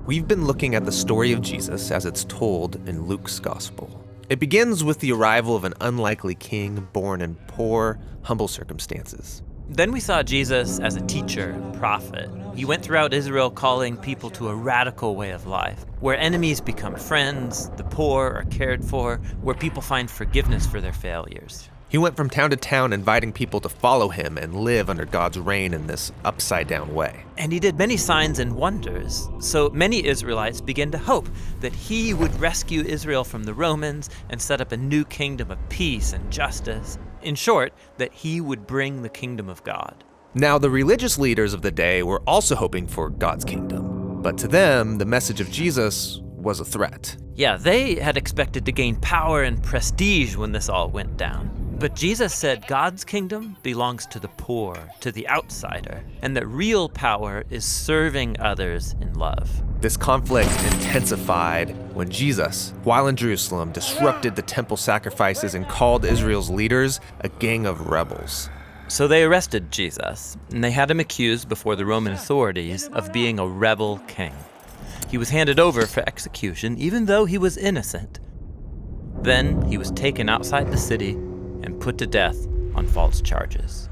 We've been looking at the story of Jesus as it's told in Luke's gospel. It begins with the arrival of an unlikely king born in poor, humble circumstances. Then we saw Jesus as a teacher and prophet. He went throughout Israel calling people to a radical way of life, where enemies become friends, the poor are cared for, where people find forgiveness for their failures. He went from town to town inviting people to follow him and live under God's reign in this upside-down way. And he did many signs and wonders, so many Israelites began to hope that he would rescue Israel from the Romans and set up a new kingdom of peace and justice. In short, that he would bring the kingdom of God. Now, the religious leaders of the day were also hoping for God's kingdom, but to them, the message of Jesus was a threat. Yeah, they had expected to gain power and prestige when this all went down. But Jesus said God's kingdom belongs to the poor, to the outsider, and that real power is serving others in love. This conflict intensified when Jesus, while in Jerusalem, disrupted the temple sacrifices and called Israel's leaders a gang of rebels. So they arrested Jesus, and they had him accused before the Roman authorities of being a rebel king. He was handed over for execution, even though he was innocent. Then he was taken outside the city and put to death on false charges.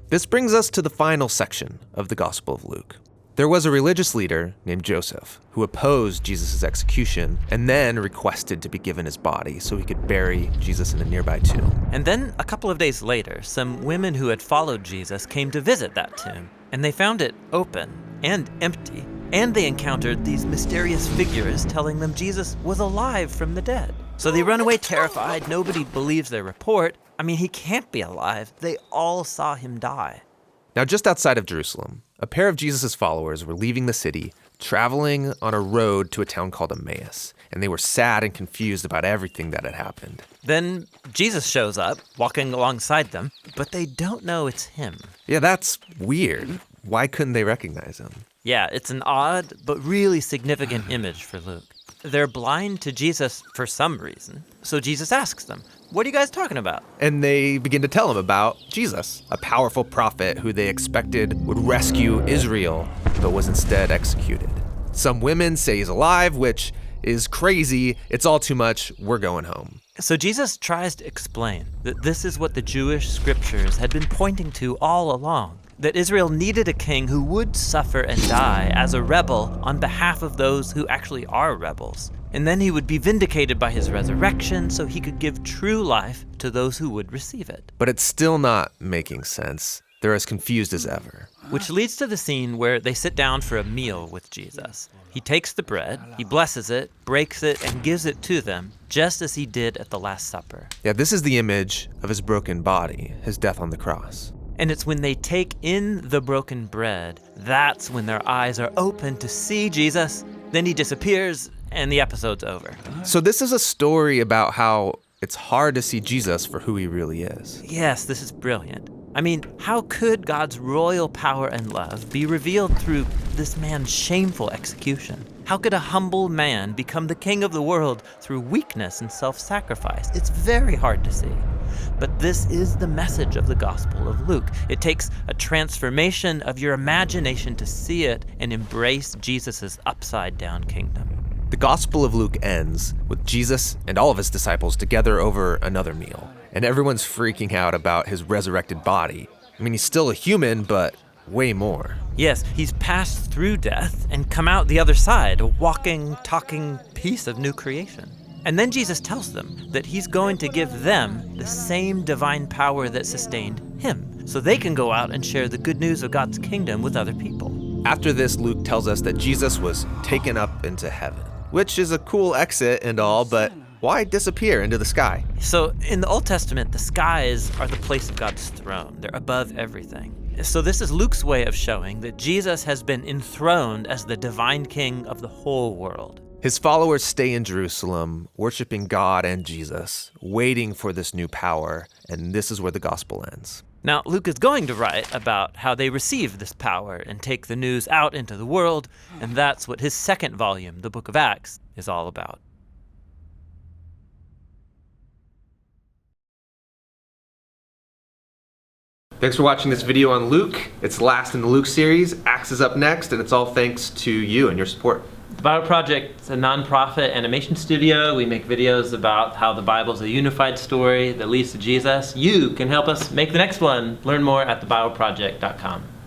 This brings us to the final section of the Gospel of Luke. There was a religious leader named Joseph who opposed Jesus' execution and then requested to be given his body so he could bury Jesus in a nearby tomb. And then a couple of days later, some women who had followed Jesus came to visit that tomb, and they found it open and empty, and they encountered these mysterious figures telling them Jesus was alive from the dead. So they run away terrified. Nobody believes their report. I mean, he can't be alive. They all saw him die. Now, just outside of Jerusalem, a pair of Jesus' followers were leaving the city, traveling on a road to a town called Emmaus, and they were sad and confused about everything that had happened. Then Jesus shows up, walking alongside them, but they don't know it's him. Yeah, that's weird. Why couldn't they recognize him? Yeah, it's an odd but really significant image for Luke. They're blind to Jesus for some reason. So Jesus asks them, "What are you guys talking about?" And they begin to tell him about Jesus, a powerful prophet who they expected would rescue Israel, but was instead executed. Some women say he's alive, which is crazy. It's all too much. We're going home. So Jesus tries to explain that this is what the Jewish scriptures had been pointing to all along. That Israel needed a king who would suffer and die as a rebel on behalf of those who actually are rebels. And then he would be vindicated by his resurrection so he could give true life to those who would receive it. But it's still not making sense. They're as confused as ever. Which leads to the scene where they sit down for a meal with Jesus. He takes the bread, he blesses it, breaks it, and gives it to them, just as he did at the Last Supper. Yeah, this is the image of his broken body, his death on the cross. And it's when they take in the broken bread, that's when their eyes are open to see Jesus. Then he disappears, and the episode's over. So this is a story about how it's hard to see Jesus for who he really is. Yes, this is brilliant. I mean, how could God's royal power and love be revealed through this man's shameful execution? How could a humble man become the king of the world through weakness and self-sacrifice? It's very hard to see. But this is the message of the Gospel of Luke. It takes a transformation of your imagination to see it and embrace Jesus' upside-down kingdom. The Gospel of Luke ends with Jesus and all of his disciples together over another meal, and everyone's freaking out about his resurrected body. I mean, he's still a human, but way more. Yes, he's passed through death and come out the other side, a walking, talking piece of new creation. And then Jesus tells them that he's going to give them the same divine power that sustained him, so they can go out and share the good news of God's kingdom with other people. After this, Luke tells us that Jesus was taken up into heaven, which is a cool exit and all, but why disappear into the sky? So in the Old Testament, the skies are the place of God's throne. They're above everything. So this is Luke's way of showing that Jesus has been enthroned as the divine king of the whole world. His followers stay in Jerusalem, worshiping God and Jesus, waiting for this new power, and this is where the gospel ends. Now, Luke is going to write about how they receive this power and take the news out into the world, and that's what his second volume, the Book of Acts, is all about. Thanks for watching this video on Luke. It's the last in the Luke series. Acts is up next, and it's all thanks to you and your support. The Bible Project is a nonprofit animation studio. We make videos about how the Bible is a unified story that leads to Jesus. You can help us make the next one. Learn more at thebibleproject.com.